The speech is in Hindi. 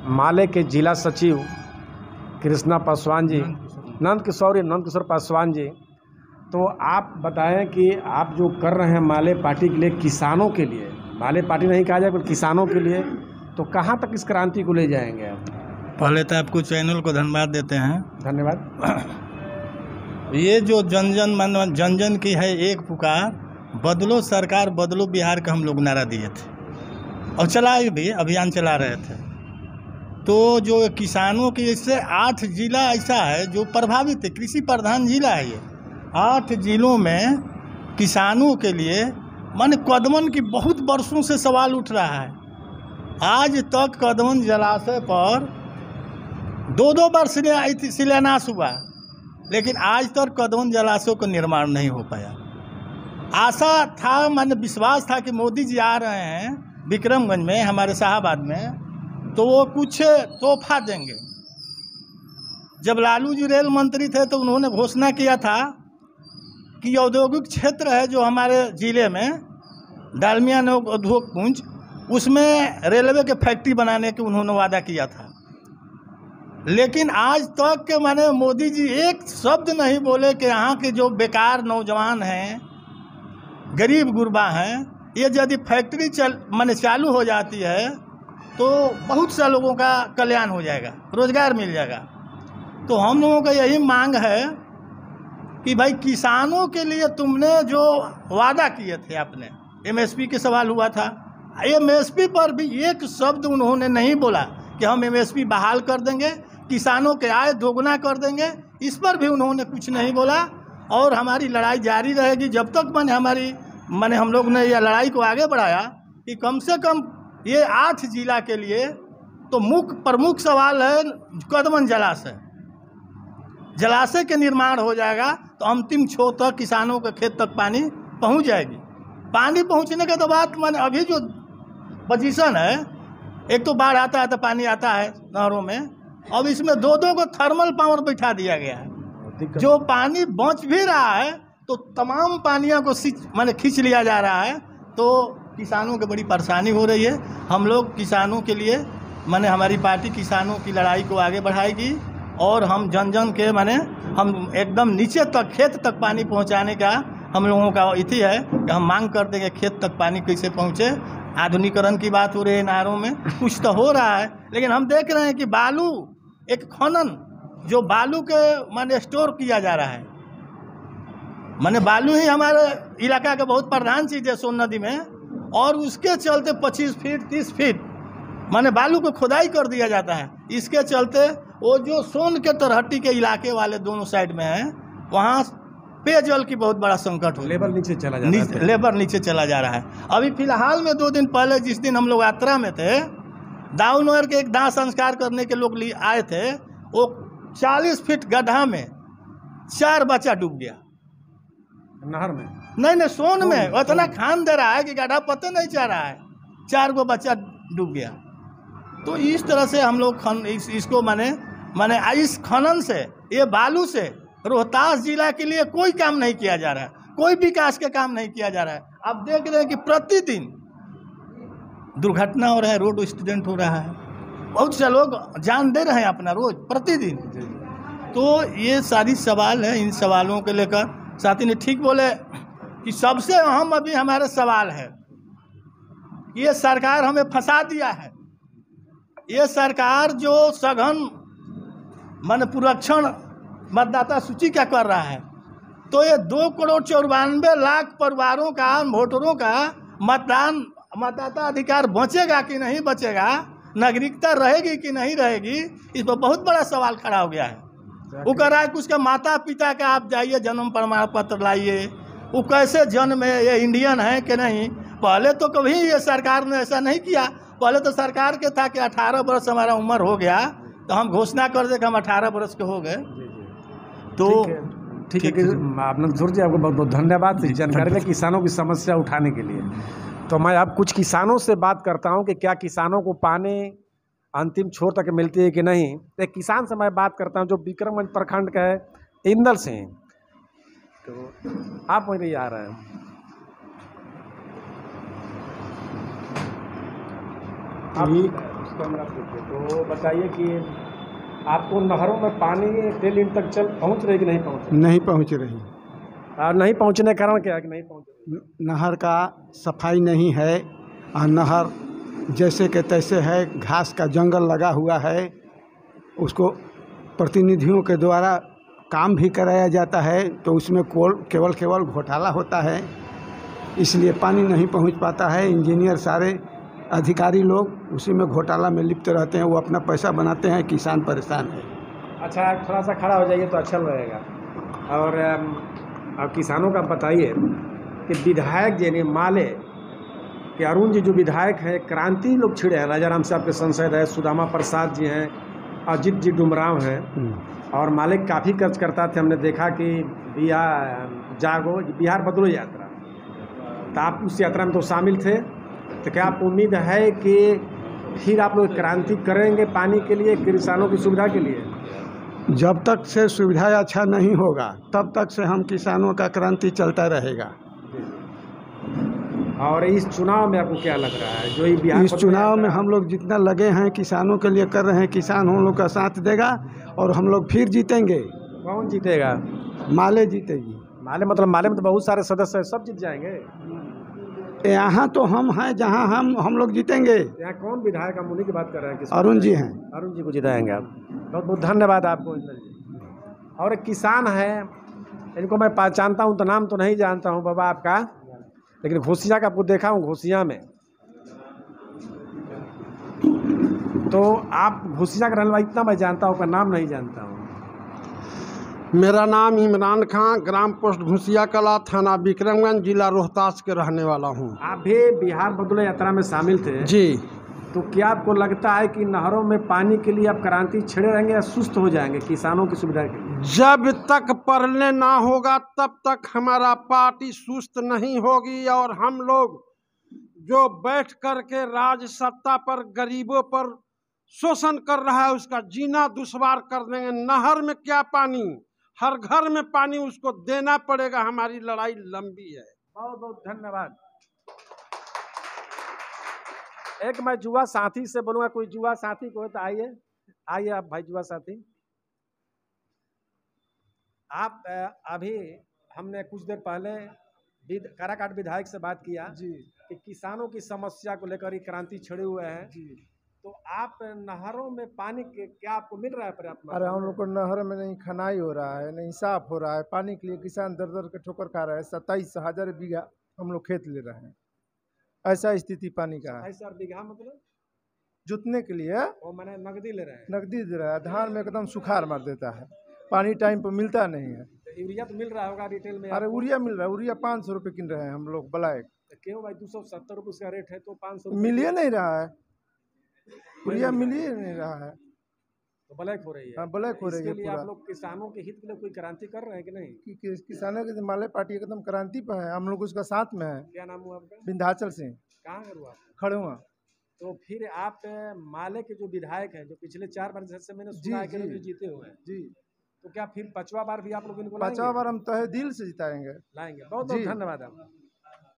माले के जिला सचिव कृष्णा पासवान जी, नंद किशोर पासवान जी, तो आप बताएं कि आप जो कर रहे हैं माले पार्टी के लिए, किसानों के लिए, माले पार्टी नहीं कहा जाए पर किसानों के लिए, तो कहाँ तक इस क्रांति को ले जाएंगे आप? पहले तो आपको चैनल को धन्यवाद देते हैं। धन्यवाद। ये जो जन जन की है एक पुकार, बदलो सरकार बदलो बिहार का हम लोग नारा दिए थे और चलाए भी, अभियान चला रहे थे। तो जो किसानों की, इससे 8 जिला ऐसा है जो प्रभावित है, कृषि प्रधान जिला है ये। 8 जिलों में किसानों के लिए माने कदमन की बहुत वर्षों से सवाल उठ रहा है। आज तक कदमन जलाशय पर 2-2 बार शिलान्यास हुआ, लेकिन आज तक कदमन जलाशय का निर्माण नहीं हो पाया। आशा था, माने विश्वास था कि मोदी जी आ रहे हैं विक्रमगंज में, हमारे शाहबाद में, तो वो कुछ तोहफा देंगे। जब लालू जी रेल मंत्री थे तो उन्होंने घोषणा किया था कि औद्योगिक क्षेत्र है जो हमारे ज़िले में, डालमिया उद्योग पुंज, उसमें रेलवे के फैक्ट्री बनाने के उन्होंने वादा किया था। लेकिन आज तक के माने मोदी जी एक शब्द नहीं बोले कि यहाँ के जो बेकार नौजवान हैं, गरीब गुरबा हैं, ये यदि फैक्ट्री चालू हो जाती है तो बहुत सा लोगों का कल्याण हो जाएगा, रोजगार मिल जाएगा। तो हम लोगों का यही मांग है कि भाई किसानों के लिए तुमने जो वादा किए थे, आपने एमएसपी के सवाल हुआ था, एमएसपी पर भी एक शब्द उन्होंने नहीं बोला कि हम एमएसपी बहाल कर देंगे, किसानों के आय दोगुना कर देंगे, इस पर भी उन्होंने कुछ नहीं बोला। और हमारी लड़ाई जारी रहेगी जब तक मैंने हम लोग ने यह लड़ाई को आगे बढ़ाया कि कम से कम ये 8 जिला के लिए तो प्रमुख सवाल है कदमन जलाशय के निर्माण हो जाएगा तो अंतिम छोर तक किसानों के खेत तक पानी पहुंच जाएगी। पानी पहुंचने के तो बात मैंने अभी जो पोजीशन है, एक तो बाढ़ आता है तो पानी आता है नहरों में, अब इसमें 2-2 को थर्मल पावर बैठा दिया गया है। जो पानी बच भी रहा है तो तमाम पानियों को खींच लिया जा रहा है, तो किसानों को बड़ी परेशानी हो रही है। हम लोग किसानों के लिए हमारी पार्टी किसानों की लड़ाई को आगे बढ़ाएगी और हम जन जन के हम एकदम नीचे तक, खेत तक पानी पहुंचाने का हम लोगों का इति है कि हम मांग कर देंगे खेत तक पानी कैसे पहुंचे। आधुनिकीकरण की बात हो रही है नहरों में, कुछ तो हो रहा है, लेकिन हम देख रहे हैं कि बालू, एक खनन जो बालू के स्टोर किया जा रहा है, बालू ही हमारे इलाका का बहुत प्रधान चीज़ है सोन नदी में, और उसके चलते 25 फीट 30 फीट बालू को खुदाई कर दिया जाता है। इसके चलते वो जो सोन के तरहट्टी के इलाके वाले दोनों साइड में हैं, वहाँ पेयजल की बहुत बड़ा संकट हो, लेबर नीचे चला जा रहा है। अभी फिलहाल में 2 दिन पहले, जिस दिन हम लोग यात्रा में थे, दाऊनवर के एक दाह संस्कार करने के लोग आए थे, वो 40 फीट गड्ढा में 4 बच्चा डूब गया नहर में, नहीं सोन में, इतना खान दे रहा है कि गड्ढा पता नहीं चल रहा है, 4 गो बच्चा डूब गया। तो इस तरह से हम लोग इसको इस खनन से, ये बालू से रोहतास जिला के लिए कोई काम नहीं किया जा रहा है, कोई विकास के काम नहीं किया जा रहा है। आप देख रहे हैं कि प्रतिदिन दुर्घटना हो रहा है, रोड एक्सीडेंट हो रहा है, बहुत से लोग जान दे रहे हैं अपना रोज प्रतिदिन। तो ये सारी सवाल है, इन सवालों को लेकर साथी ने ठीक बोले कि सबसे अहम अभी हमारे सवाल है, ये सरकार हमें फंसा दिया है। ये सरकार जो सघन पुरक्षण मतदाता सूची का कर रहा है, तो ये 2,94,00,000 परिवारों का, वोटरों का मतदाता अधिकार बचेगा कि नहीं बचेगा, नागरिकता रहेगी कि नहीं रहेगी, इस पर बहुत बड़ा सवाल खड़ा हो गया है। वो कह रहा है कि उसके माता पिता का आप जाइए जन्म प्रमाण पत्र लाइए, वो कैसे जन्म है, ये इंडियन है कि नहीं। पहले तो कभी ये सरकार ने ऐसा नहीं किया, पहले तो सरकार के था कि 18 वर्ष हमारा उम्र हो गया तो हम घोषणा कर दे कि हम 18 वर्ष के हो गए। तो ठीक है आपने जोर जी, आपको बहुत बहुत धन्यवाद इस जानकारी में, किसानों की समस्या उठाने के लिए। तो मैं अब कुछ किसानों से बात करता हूं कि क्या किसानों को पानी अंतिम छोर तक मिलती है कि नहीं। एक किसान से मैं बात करता हूं जो विक्रमगंज प्रखंड का है, इंदल से। तो आप मेरे आ रहे हैं, 15 फुट के। तो बताइए कि आपको नहरों में पानी टेल इंच तक पहुँच रही कि नहीं पहुँच रही? नहीं पहुंच रही। और नहीं पहुँचने का कारण क्या है कि नहीं पहुँच रही? नहर का सफाई नहीं है और नहर जैसे के तैसे है, घास का जंगल लगा हुआ है। उसको प्रतिनिधियों के द्वारा काम भी कराया जाता है तो उसमें केवल घोटाला होता है, इसलिए पानी नहीं पहुंच पाता है। इंजीनियर सारे अधिकारी लोग उसी में घोटाला में लिप्त रहते हैं, वो अपना पैसा बनाते हैं, किसान परेशान है। अच्छा, थोड़ा सा खड़ा हो जाइए तो अच्छा लगेगा। और अब किसानों का बताइए कि विधायक जी ने माले कि अरुण जी जो विधायक हैं, क्रांति लोग छिड़े हैं। राजाराम साहब के सांसद है, सुदामा प्रसाद जी हैं, अजित जी डुमराव हैं, और मालिक काफ़ी खर्च करता थे। हमने देखा कि बिहार बदलो यात्रा, तो आप उस यात्रा में तो शामिल थे। तो क्या आपको उम्मीद है कि फिर आप लोग क्रांति करेंगे पानी के लिए, किसानों की सुविधा के लिए? जब तक से सुविधा अच्छा नहीं होगा तब तक से हम किसानों का क्रांति चलता रहेगा। और इस चुनाव में आपको क्या लग रहा है? जो ये बिहार इस चुनाव में हम लोग जितना लगे हैं किसानों के लिए कर रहे हैं, किसान हम लोग का साथ देगा और हम लोग फिर जीतेंगे। कौन जीतेगा? माले जीतेगी। माले मतलब माले में तो बहुत सारे सदस्य हैं, सब जीत जाएंगे। यहाँ तो हम हैं जहाँ हम लोग जीतेंगे। यहाँ कौन विधायक, हम उन्हीं की बात कर रहे हैं? अरुण जी हैं। अरुण जी को जिताएंगे आप। बहुत बहुत धन्यवाद आपको इंदर जी। और एक किसान है, इनको मैं पहचानता हूँ तो नाम तो नहीं जानता हूँ बाबा आपका, लेकिन घोसिया का आपको देखा हूँ घोसिया में। तो आप घोसिया का रहने वाला, इतना मैं जानता हूँ, का नाम नहीं जानता हूँ। मेरा नाम इमरान खां, ग्राम पोस्ट घुसिया कला, थाना विक्रमगंज, जिला रोहतास के रहने वाला हूँ। आप भी बिहार बदलो यात्रा में शामिल थे जी। तो क्या आपको लगता है कि नहरों में पानी के लिए आप क्रांति छेड़े रहेंगे या सुस्त हो जाएंगे किसानों की सुविधा के लिए? जब तक पढ़ने ना होगा तब तक हमारा पार्टी सुस्त नहीं होगी, और हम लोग जो बैठ कर के राज सत्ता पर गरीबों पर शोषण कर रहा है उसका जीना दुश्वार कर देंगे। नहर में क्या पानी, हर घर में पानी उसको देना पड़ेगा। हमारी लड़ाई लंबी है। बहुत बहुत धन्यवाद। एक मैं जुआ साथी से बोलूँगा, कोई जुआ साथी को है तो आइए आप भाई जुआ साथी। आप अभी हमने कुछ देर पहले काराकाट विधायक से बात किया जी कि किसानों की समस्या को लेकर ही क्रांति छड़े हुए हैं जी। तो आप नहरों में पानी के क्या आपको मिल रहा है पर्याप्त? अरे हम लोग को नहर में नहीं खनाई हो रहा है, नहीं साफ हो रहा है। पानी के लिए किसान दर दर के ठोकर खा रहा है। 27,000 बीघा हम लोग खेत ले रहे हैं, ऐसा स्थिति पानी का है। 27,000 बीघा मतलब जुतने के लिए वो मैंने नकदी ले रहे हैं? नकदी दे रहा है। धान में एकदम सुखाड़ मार देता है, पानी टाइम पर मिलता नहीं है। तो यूरिया तो मिल रहा होगा रिटेल में? अरे यूरिया मिल रहा है, यूरिया 500 रुपये किन रहे हैं हम लोग ब्लैक। क्यों भाई? 270 रुपये उसका रेट है तो 500 मिल ही नहीं रहा है, यूरिया मिल ही नहीं रहा है, तो ब्लैक हो रही है। हाँ ब्लैक हो रही है इसके लिए पूरा। आप लोग किसानों के हित के लिए कोई क्रांति कर रहे हैं कि नहीं? किसानों के माले पार्टी एकदम क्रांति पर है, हम लोग उसका साथ में है। क्या नाम हुआ आपका? विंध्याचल सिंह कहाँ करूँ आप? खड़े हुआ। तो फिर आप माले के जो विधायक हैं, जो पिछले 4 बार से मैंने सुना है कि जो जीते हुए हैं, जी, तो क्या फिर 5वां बार भी आप लोग इनको 5वां बार हम तहे दिल से जिताएंगे। लाएंगे? बहुत बहुत धन्यवाद आप।